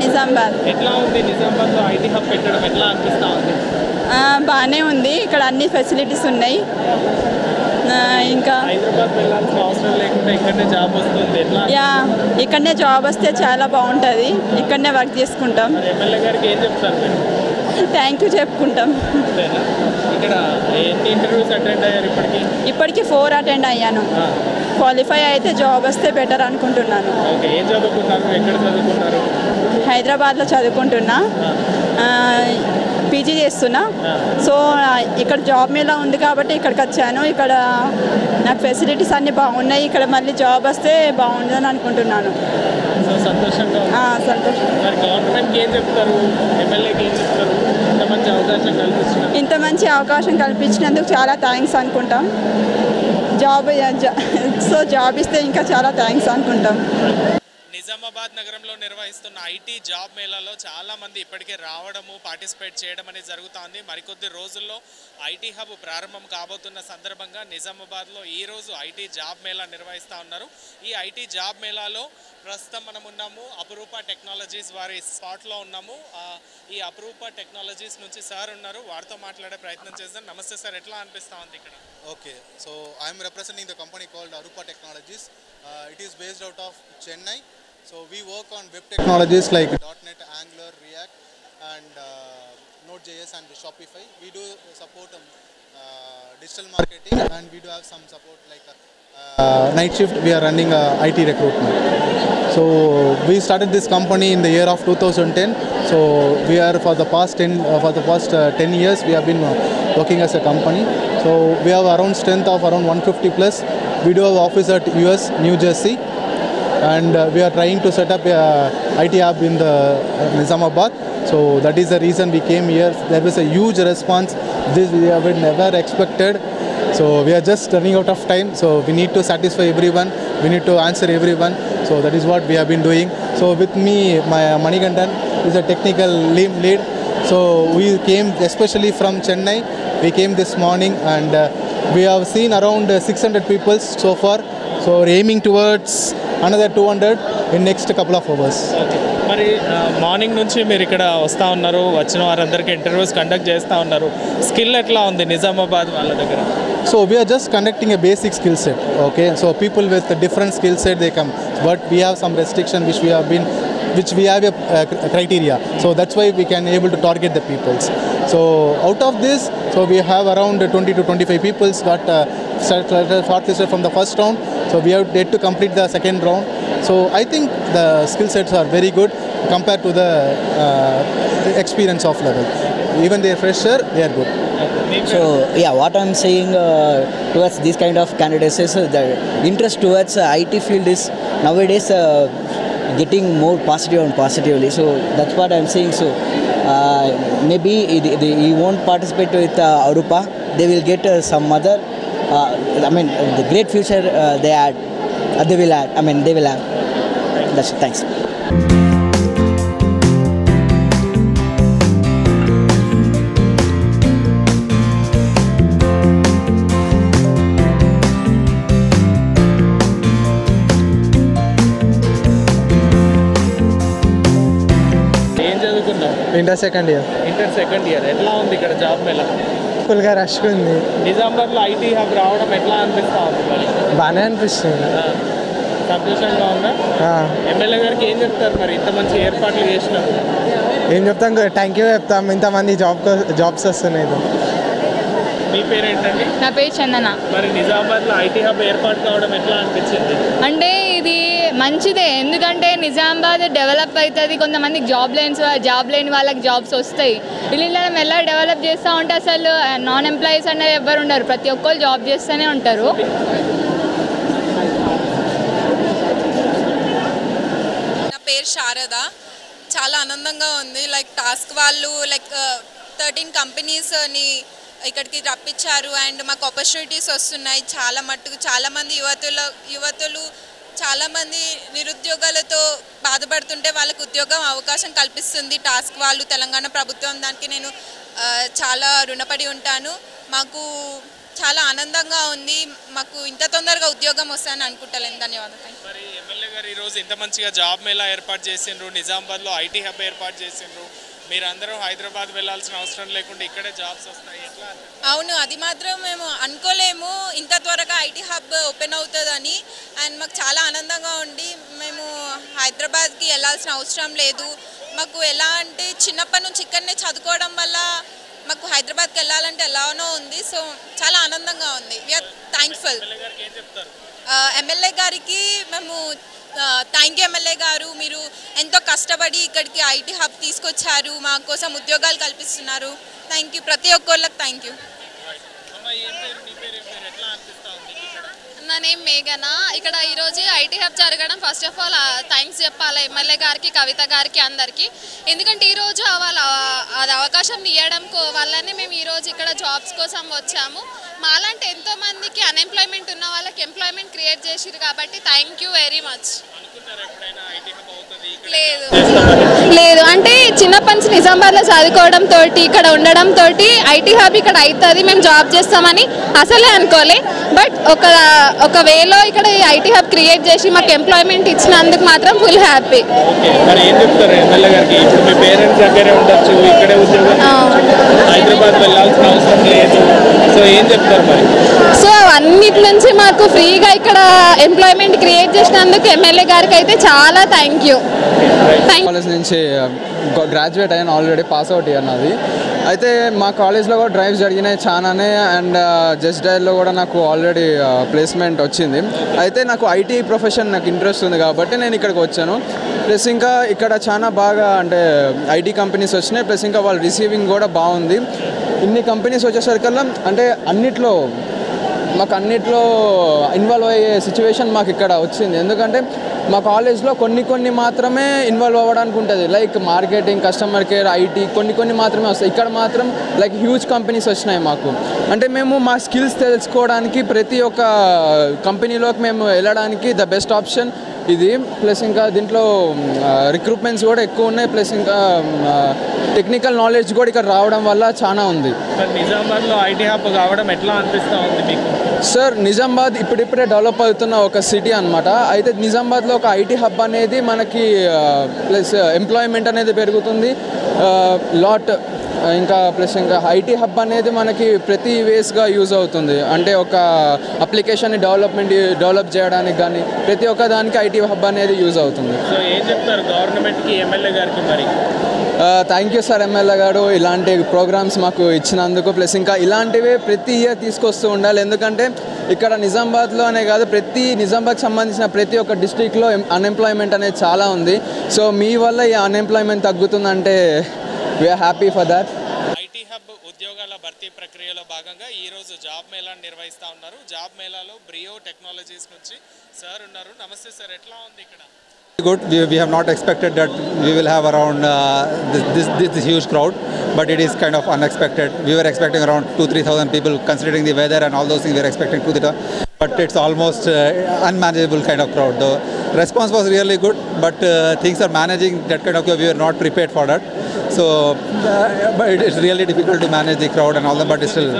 నిజామాబాద్. ఎట్లా ఉంది నిజామాబాద్లో ఐటీ హబ్ పెట్టడం ఎట్లా అనిపిస్తూ ఉంది? బాగానే ఉంది, ఇక్కడ అన్ని ఫెసిలిటీస్ ఉన్నాయి. ఇంకా హైదరాబాద్ వెళ్ళాల్సిన అవసరం లేకుండా ఇక్కడనే జాబ్ వస్తుంది. ఇక్కడనే జాబ్ వస్తే చాలా బాగుంటుంది, ఇక్కడనే వర్క్ చేసుకుంటాం. ఎమ్మెల్యే గారికి ఏం చెప్తారు మీరు? థ్యాంక్ యూ చెప్పుకుంటాం. ఇక్కడ ఎన్ని ఇంటర్వ్యూస్ అటెండ్ అయ్యారు? ఇప్పటికి 4 అటెండ్ అయ్యాను. క్వాలిఫై అయితే జాబ్ వస్తే బెటర్ అనుకుంటున్నాను. ఓకే, ఏం చదువుకున్నారు, ఎక్కడ చదువుకున్నారు? హైదరాబాద్లో చదువుకుంటున్నా, పీజీ చేస్తున్నా. సో ఇక్కడ జాబ్ మేళా ఉంది కాబట్టి ఇక్కడికి వచ్చాను. ఇక్కడ నాకు ఫెసిలిటీస్ అన్నీ బాగున్నాయి. ఇక్కడ మళ్ళీ జాబ్ వస్తే బాగుంటుందని అనుకుంటున్నాను. సో సంతోషంగా సంతోషం. మరి గవర్నమెంట్కి ఏం చెప్తారు, ఎమ్మెల్యేకి ఏం చెప్తారు? ఇంత మంచి అవకాశం కల్పించినందుకు చాలా థ్యాంక్స్ అనుకుంటాం. జాబ్ ఇస్తే ఇంకా చాలా థ్యాంక్స్ అనుకుంటాం. నిజామాబాద్ నగరంలో నిర్వహిస్తున్న ఐటీ జాబ్ మేళాలో చాలామంది ఇప్పటికే రావడము, పార్టిసిపేట్ చేయడం అనేది జరుగుతోంది. మరికొద్ది రోజుల్లో ఐటీ హబ్ ప్రారంభం కాబోతున్న సందర్భంగా నిజామాబాద్లో ఈరోజు ఐటీ జాబ్ మేళా నిర్వహిస్తూ ఉన్నారు. ఈ ఐటీ జాబ్ మేళాలో ప్రస్తుతం మనం ఉన్నాము అపురూప టెక్నాలజీస్ వారి స్పాట్లో ఉన్నాము. ఈ అపురూప టెక్నాలజీస్ నుంచి సార్ ఉన్నారు, వారితో మాట్లాడే ప్రయత్నం చేద్దాం. నమస్తే సార్, ఎట్లా అనిపిస్తూ ఉంది ఇక్కడ? Okay, so I'm representing the company called Arupa Technologies. It is based out of Chennai. So we work on web technologies like .NET, Angular, React, and Node.js and Shopify. We do support digital marketing, and we do have some support like night shift. We are running IT recruitment. So we started this company in the year of 2010. So we are for the past 10 years we have been working as a company. So we have around strength of around 150 plus. We do have office at US, New Jersey, and we are trying to set up a IT hub in the Nizamabad. So that is the reason we came here. There was a huge response. This we have never expected. So we are just running out of time. So we need to satisfy everyone. We need to answer everyone. So that is what we have been doing. So with me, my Manikandan is a technical lead. So we came especially from Chennai. We came this morning, and we have seen around 600 people so far. So we're aiming towards another 200 in next couple of hours. మరి morning నుంచి మీరు ఇక్కడ వస్తూ ఉన్నారు, వచ్చిన వారందరికీ interviews conduct చేస్తూ ఉన్నారు. స్కిల్ ఎట్లా ఉంది నిజామాబాద్ వాళ్ళ దగ్గర? So we are just conducting a basic skill set. Okay, so people with a different skill set they come, but we have some restriction which we have a criteria. So that's why we can able to target the peoples. So out of this, so we have around 20 to 25 peoples got shortlisted from the first round. So we have yet to complete the second round. So I think the skill sets are very good compared to the experience of level. Even they are fresher, they are good. So yeah, what I'm saying towards this kind of candidates is the interest towards IT field is nowadays getting more positive and positively. So that's what I'm saying. So maybe he won't participate with Arupa. They will get some other. The great future they will have. That's it. Thanks. Inter second year ఎట్లా ఉంది ఇక్కడ job Mela? ఫుల్గా rush ఉంది. నిజామాబాద్లో IT hub రావడం ఎట్లా అనిపిస్తా ఉంది? మరి బాగానే అనిపిస్తుంది. సంతోషంగా ఉందా? ఎమ్మెల్యే గారికి ఏం చెప్తారు మరి ఇంత మంచి ఏర్పాట్లు చేసినారు? ఏం చెప్తాం, థ్యాంక్ యూ చెప్తాం. ఇంతమంది జాబ్స్ వస్తున్నాయి. మీ పేరు ఏంటండి? నా పేరు చందన. మరి నిజామాబాద్లో ఐటీ హబ్ ఏర్పాటు కావడం ఎట్లా అనిపించింది? అంటే ఇది మంచిదే, ఎందుకంటే నిజామాబాద్ డెవలప్ అవుతుంది. కొంతమందికి జాబ్ లేని వాళ్ళకి జాబ్స్ వస్తాయి. ఇలా మెల్ల డెవలప్ చేస్తూ ఉంటే అసలు నాన్ ఎంప్లాయీస్ అనేది ఎవరు ఉండరు, ప్రతి ఒక్కరు జాబ్ చేస్తూనే ఉంటారు. నా పేరు శారద. చాలా ఆనందంగా ఉంది. టాస్క్ వాళ్ళు 13 కంపెనీస్ని ఇక్కడికి రప్పించారు అండ్ మాకు ఆపర్చునిటీస్ వస్తున్నాయి. చాలామంది యువతులు చాలామంది నిరుద్యోగాలతో బాధపడుతుంటే వాళ్ళకు ఉద్యోగం అవకాశం కల్పిస్తుంది టాస్క్ వాళ్ళు, తెలంగాణ ప్రభుత్వం. దానికి నేను చాలా రుణపడి ఉంటాను. మాకు చాలా ఆనందంగా ఉంది. మాకు ఇంత తొందరగా ఉద్యోగం వస్తాయని అనుకుంటలేను. ధన్యవాదాలు. మరి ఎమ్మెల్యే గారు ఈరోజు ఇంత మంచిగా జాబ్ మేళా ఏర్పాటు చేసిండ్రు, నిజామాబాద్లో ఐటీ హబ్ ఏర్పాటు చేసిండ్రు. మీరందరూ హైదరాబాద్ వెళ్ళాల్సిన అవసరం లేకుండా ఇక్కడే జాబ్స్ వస్తాయి, ఎట్లా? అవును, అది మాత్రం మేము అనుకోలేము ఇంత త్వరగా ఐటీ హబ్ ఓపెన్ అవుతుందని. అండ్ మాకు చాలా ఆనందంగా ఉండి మేము హైదరాబాద్కి వెళ్ళాల్సిన అవసరం లేదు. మాకు ఎలా అంటే చిన్నప్పటి నుంచి ఇక్కడనే చదువుకోవడం వల్ల మాకు హైదరాబాద్కి వెళ్ళాలంటే ఎలానో ఉంది. సో చాలా ఆనందంగా ఉంది. We are thankful. ఎమ్మెల్యే గారికి మేము థ్యాంక్ యూ ఎమ్మెల్యే గారు, మీరు ఎంతో కష్టపడి ఇక్కడికి ఐటీ హబ్ తీసుకొచ్చారు, మా కోసం ఉద్యోగాలు కల్పిస్తున్నారు. థ్యాంక్ యూ, ప్రతి ఒక్కళ్ళకి థ్యాంక్ యూ. నా నేమ్ మేఘన. ఇక్కడ ఈరోజు ఐటీ హబ్ జరగడం ఫస్ట్ ఆఫ్ ఆల్ థ్యాంక్స్ చెప్పాలి ఎమ్మెల్యే గారికి, కవిత గారికి, అందరికీ. ఎందుకంటే ఈరోజు అది అవకాశం ఇవ్వడం వల్లనే మేము ఈరోజు ఇక్కడ జాబ్స్ కోసం వచ్చాము. మాలాంటి ఎంతోమందికి అన్ఎంప్లాయ్మెంట్ ఉన్న వాళ్ళకి ఎంప్లాయ్మెంట్ క్రియేట్ చేసిరు కాబట్టి థ్యాంక్ యూ వెరీ మచ్. లేదు అంటే చిన్నప్పటి నుంచి నిజామాబాద్లో చదువుకోవడంతో ఇక్కడ ఉండడంతో ఐటీ హబ్ ఇక్కడ అవుతుంది, మేము జాబ్ చేస్తామని అసలే అనుకోలే. బట్ ఒక వేలో ఇక్కడ ఐటీ హబ్ క్రియేట్ చేసి మాకు ఎంప్లాయ్మెంట్ ఇచ్చినందుకు మాత్రం ఫుల్ హ్యాపీ. సో అన్నిటి నుంచి మాకు ఫ్రీగా ఇక్కడ ఎంప్లాయ్మెంట్ క్రియేట్ చేసినందుకు ఎమ్మెల్యే గారికి అయితే చాలా థ్యాంక్ యూ. కాలేజ్ నుంచి గ్రాడ్యుయేట్ అయ్యాను, ఆల్రెడీ పాస్ అవుట్ అయ్యాను. అది అయితే మా కాలేజ్లో కూడా డ్రైవ్స్ జరిగినాయి చాలానే, అండ్ జస్ట్ డైల్లో కూడా నాకు ఆల్రెడీ ప్లేస్మెంట్ వచ్చింది. అయితే నాకు ఐటీ ప్రొఫెషన్ నాకు ఇంట్రెస్ట్ ఉంది కాబట్టి నేను ఇక్కడికి వచ్చాను. ప్లస్ ఇంకా ఇక్కడ చాలా బాగా అంటే ఐటీ కంపెనీస్ వచ్చినాయి, ప్లస్ ఇంకా వాళ్ళ రిసీవింగ్ కూడా బాగుంది. ఇన్ని కంపెనీస్ వచ్చేసరికల్లా అంటే అన్నిట్లో ఇన్వాల్వ్ అయ్యే సిచ్యువేషన్ మాకు ఇక్కడ వచ్చింది. ఎందుకంటే మా కాలేజ్లో కొన్ని మాత్రమే ఇన్వాల్వ్ అవ్వడానికి ఉంటుంది, like marketing, customer care, IT కొన్ని మాత్రమే వస్తాయి. ఇక్కడ మాత్రం లైక్ హ్యూజ్ కంపెనీస్ వచ్చినాయి మాకు. అంటే మేము మా స్కిల్స్ తెలుసుకోవడానికి ప్రతి ఒక్క కంపెనీలోకి మేము వెళ్ళడానికి ద బెస్ట్ ఆప్షన్ ఇది. ప్లస్ ఇంకా దీంట్లో రిక్రూట్మెంట్స్ కూడా ఎక్కువ ఉన్నాయి, ప్లస్ ఇంకా టెక్నికల్ నాలెడ్జ్ కూడా ఇక్కడ రావడం వల్ల చాలా ఉంది. నిజామాబాద్లో ఐటీ హబ్ కావడం ఎట్లా అనిపిస్తూ ఉంది మీకు? సార్ నిజామాబాద్ ఇప్పుడిప్పుడే డెవలప్ అవుతున్న ఒక సిటీ అనమాట. అయితే నిజామాబాద్లో ఒక ఐటీ హబ్ అనేది మనకి ప్లస్ ఎంప్లాయ్మెంట్ అనేది పెరుగుతుంది లాట్. ఇంకా ప్లస్ ఇంకా ఐటీ హబ్ అనేది మనకి ప్రతి వేస్గా యూజ్ అవుతుంది. అంటే ఒక అప్లికేషన్ని డెవలప్ చేయడానికి కానీ ప్రతి ఒక్క దానికి ఐటీ హబ్ అనేది యూజ్ అవుతుంది. సో ఏం చెప్తారు గవర్నమెంట్కి, ఎమ్మెల్యే గారికి? మరి థ్యాంక్ యూ సార్ ఎమ్మెల్యే గారు, ఇలాంటి ప్రోగ్రామ్స్ మాకు ఇచ్చినందుకు. ప్లస్ ఇంకా ఇలాంటివే ప్రతి ఇయర్ తీసుకొస్తూ ఉండాలి. ఎందుకంటే ఇక్కడ నిజామాబాద్లో అనే కాదు, నిజామాబాద్కి సంబంధించిన ప్రతి ఒక్క డిస్ట్రిక్ట్లో అన్ఎంప్లాయ్మెంట్ అనేది చాలా ఉంది. సో మీ వల్ల ఈ అన్ఎంప్లాయ్మెంట్ తగ్గుతుందంటే we're happy for that. IT hub ఉద్యోగాల భర్తీ ప్రక్రియలో భాగంగా ఈరోజు జాబ్ మేళాను నిర్వహిస్తూ ఉన్నారు. జాబ్ మేళాలో బ్రియో టెక్నాలజీస్ నుంచి సార్ ఉన్నారు. నమస్తే సార్, ఎట్లా ఉంది ఇక్కడ? Good. We have not expected that we will have around this huge crowd, but it is kind of unexpected. We were expecting around 2,000-3,000 people, considering the weather and all those things. We were expecting 2,000, but it's almost unmanageable kind of crowd. The response was really good, but things are managing that kind of. We were not prepared for that, so but it's really difficult to manage the crowd and all that. But still.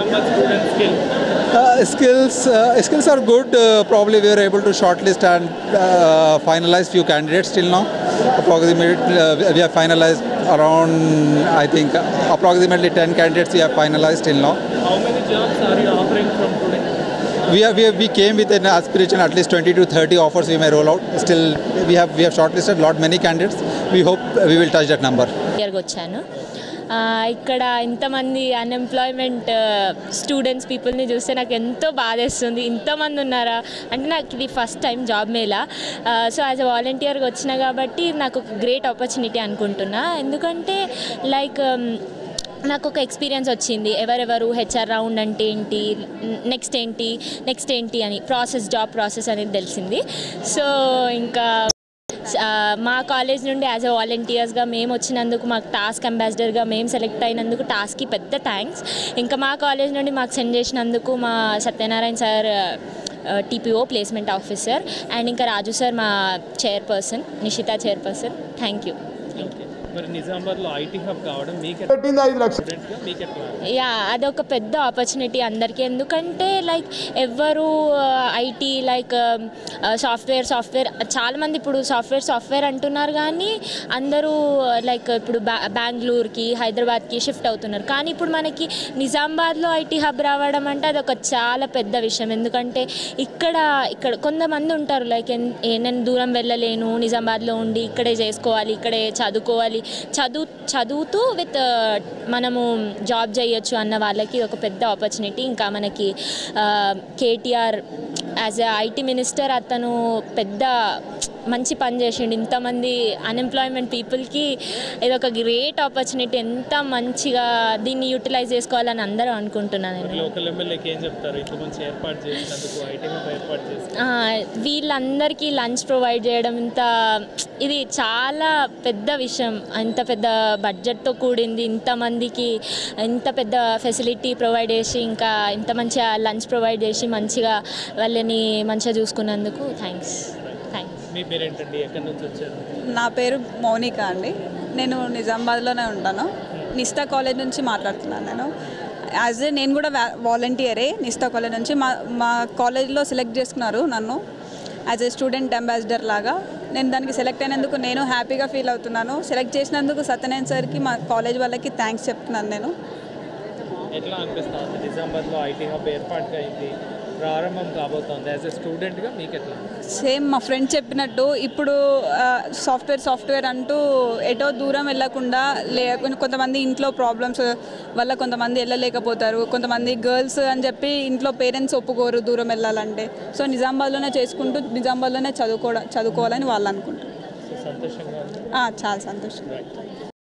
Skills are good. Probably we were able to shortlist and finalize few candidates till now. Approximately we have finalized around, I think, approximately 10 candidates we have finalized till now. How many jobs are you offering from today? We came with an aspiration at least 20 to 30 offers we may roll out. Still we have shortlisted many candidates. We hope we will touch that number. ఇక్కడ ఇంతమంది unemployment students పీపుల్ని చూస్తే నాకు ఎంతో బాధేస్తుంది. ఇంతమంది ఉన్నారా అంటే నాకు ఇది first time job Mela. So as a వాలంటీర్గా వచ్చినా కాబట్టి నాకు ఒక గ్రేట్ ఆపర్చునిటీ అనుకుంటున్నా. ఎందుకంటే లైక్ నాకు ఒక ఎక్స్పీరియన్స్ వచ్చింది, ఎవరెవరు హెచ్ఆర్ రౌండ్ అంటే ఏంటి, నెక్స్ట్ ఏంటి అని జాబ్ ప్రాసెస్ అనేది తెలిసింది. సో ఇంకా మా కాలేజ్ నుండి యాజ్ అ వాలంటీర్స్గా మేము వచ్చినందుకు, మాకు టాస్క్ అంబాసిడర్గా మేము సెలెక్ట్ అయినందుకు టాస్క్కి పెద్ద థ్యాంక్స్. ఇంకా మా కాలేజ్ నుండి మాకు సెండ్ చేసినందుకు మా Satyanarayana sir TPO placement officer, and ఇంకా రాజు సార్ మా chairperson, Nishita chairperson. Thank you. మరి నిజామాబాద్లో ఐటీ హబ్ కావడం యా అదొక పెద్ద ఆపర్చునిటీ అందరికీ. ఎందుకంటే లైక్ ఎవరు ఐటీ లైక్ సాఫ్ట్వేర్ చాలామంది ఇప్పుడు సాఫ్ట్వేర్ అంటున్నారు, కానీ అందరూ లైక్ ఇప్పుడు బెంగళూరుకి, హైదరాబాద్కి షిఫ్ట్ అవుతున్నారు. కానీ ఇప్పుడు మనకి నిజామాబాద్లో ఐటీ హబ్ రావడం అంటే అదొక చాలా పెద్ద విషయం. ఎందుకంటే ఇక్కడ కొంతమంది ఉంటారు లైక్ నేను దూరం వెళ్ళలేను, నిజామాబాద్లో ఉండి ఇక్కడే చేసుకోవాలి, ఇక్కడే చదువుకోవాలి, చదువుతూ విత్ మనము జాబ్ చేయొచ్చు అన్న వాళ్ళకి ఒక పెద్ద ఆపర్చునిటీ. ఇంకా మనకి KTR as a IT minister అతను పెద్ద మంచి పని చేసిండు. ఇంతమంది అన్ఎంప్లాయ్మెంట్ పీపుల్కి ఇది ఒక గ్రేట్ ఆపర్చునిటీ. ఎంత మంచిగా దీన్ని యూటిలైజ్ చేసుకోవాలని అందరూ అనుకుంటున్నాను నేను. లోకల్ ఎమ్మెల్యేకి ఏం చెప్తారు ఇట్లా మంచి ఏర్పాటు చేసినందుకు, ఐటీ హబ్ ఏర్పాటు చేసి వీళ్ళందరికీ లంచ్ ప్రొవైడ్ చేయడం ఇది చాలా పెద్ద విషయం. ఇంత పెద్ద బడ్జెట్తో కూడింది, ఇంతమందికి ఇంత పెద్ద ఫెసిలిటీ ప్రొవైడ్ చేసి ఇంకా ఇంత మంచిగా లంచ్ ప్రొవైడ్ చేసి మంచిగా వాళ్ళని మంచిగా చూసుకున్నందుకు థ్యాంక్స్. మీ పేరేంటండి, ఎక్కడి నుంచి వచ్చారు? నా పేరు మౌనిక అండి. నేను నిజామాబాద్లోనే ఉంటాను. నిస్తా కాలేజ్ నుంచి మాట్లాడుతున్నాను. నేను కూడా వాలంటీరే నిస్తా కాలేజ్ నుంచి. మా కాలేజ్లో సెలెక్ట్ చేసుకున్నారు నన్ను యాజ్ ఏ స్టూడెంట్ అంబాసిడర్ లాగా. నేను దానికి సెలెక్ట్ అయినందుకు నేను హ్యాపీగా ఫీల్ అవుతున్నాను. సెలెక్ట్ చేసినందుకు సత్యనారాయణ సార్కి మా కాలేజ్ వాళ్ళకి థ్యాంక్స్ చెప్తున్నాను నేను. ఎట్లా అనిపిస్తుంది నిజామాబాద్లో ఐటీ హబ్ ఏర్పాటుగా అయింది, ప్రారంభం కాబోతోంది, యాజ్ ఎ స్టూడెంట్గా మీకు ఎట్లా? సేమ్ మా ఫ్రెండ్ చెప్పినట్టు ఇప్పుడు సాఫ్ట్వేర్ అంటూ ఎటో దూరం వెళ్ళకుండా కొంతమంది ఇంట్లో ప్రాబ్లమ్స్ వల్ల కొంతమంది వెళ్ళలేకపోతారు. కొంతమంది గర్ల్స్ అని చెప్పి ఇంట్లో పేరెంట్స్ ఒప్పుకోరు దూరం వెళ్ళాలంటే. సో నిజామాబాద్లోనే చేసుకుంటూ నిజామాబాద్లోనే చదువుకోవాలని వాళ్ళు అనుకుంటారు. సంతోషంగా చాలా సంతోషంగా.